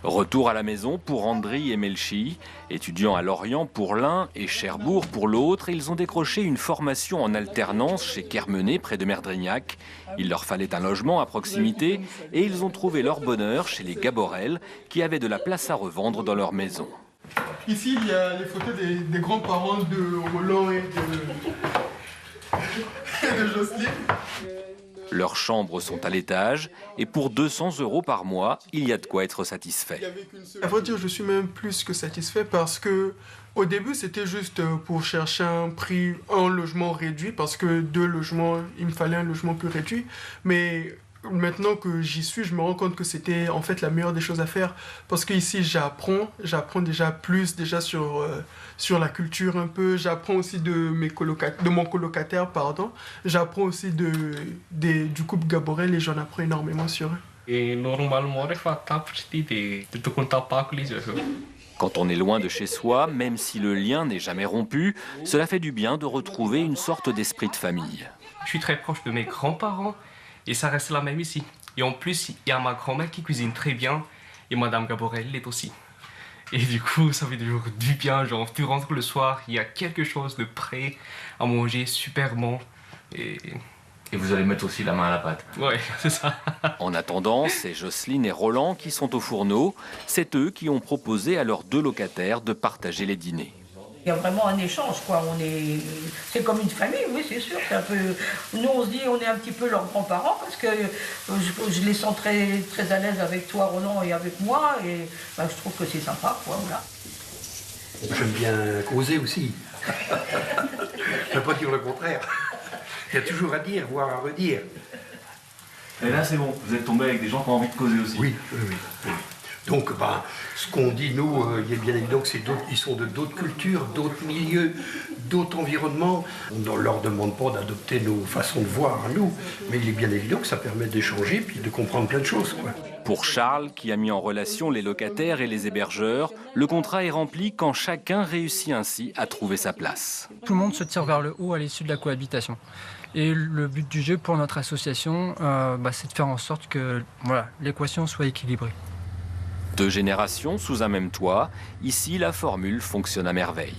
Retour à la maison pour Andri et Melchi, étudiants à Lorient pour l'un et Cherbourg pour l'autre. Ils ont décroché une formation en alternance chez Kermenay, près de Merdrignac. Il leur fallait un logement à proximité et ils ont trouvé leur bonheur chez les Gaborel, qui avaient de la place à revendre dans leur maison. Ici, il y a les photos des grands-parents de Roland et de Jocelyne. Leurs chambres sont à l'étage et pour 200 € par mois, il y a de quoi être satisfait. À vrai dire, je suis même plus que satisfait parce que au début, c'était juste pour chercher un logement réduit parce que 2 logements, il me fallait un logement plus réduit. Mais maintenant que j'y suis, je me rends compte que c'était en fait la meilleure des choses à faire parce qu'ici, j'apprends déjà plus sur la culture un peu. J'apprends aussi de mon colocataire, pardon. J'apprends aussi du couple Gaborel et j'en apprends énormément sur eux. Et normalement, Quand on est loin de chez soi, même si le lien n'est jamais rompu, cela fait du bien de retrouver une sorte d'esprit de famille. je suis très proche de mes grands-parents et ça reste la même ici. Et en plus, il y a ma grand-mère qui cuisine très bien et Madame Gaborel l'est aussi. Et du coup, ça fait toujours du bien. Genre, tu rentres le soir, il y a quelque chose de prêt à manger super bon. Et vous allez mettre aussi la main à la pâte. ouais, c'est ça. En attendant, c'est Jocelyne et Roland qui sont au fourneau. C'est eux qui ont proposé à leurs 2 locataires de partager les dîners. Il y a vraiment un échange, quoi. C'est comme une famille, oui, c'est sûr. Nous, on se dit, on est un petit peu leurs grands-parents parce que je les sens très, très à l'aise avec toi, Roland, et avec moi. Et je trouve que c'est sympa, quoi. Voilà. J'aime bien causer aussi. Je ne peux pas dire le contraire. Il y a toujours à dire, voire à redire. Et là, c'est bon. Vous êtes tombé avec des gens qui ont envie de causer aussi. Oui. Donc, ce qu'on dit, nous, il est bien évident que ils sont de d'autres cultures, d'autres milieux, d'autres environnements. On ne leur demande pas d'adopter nos façons de voir à nous, mais il est bien évident que ça permet d'échanger puis de comprendre plein de choses, quoi. Pour Charles, qui a mis en relation les locataires et les hébergeurs, le contrat est rempli quand chacun réussit ainsi à trouver sa place. Tout le monde se tire vers le haut à l'issue de la cohabitation. Et le but du jeu pour notre association, c'est de faire en sorte que l'équation soit équilibrée. 2 générations sous un même toit, ici la formule fonctionne à merveille.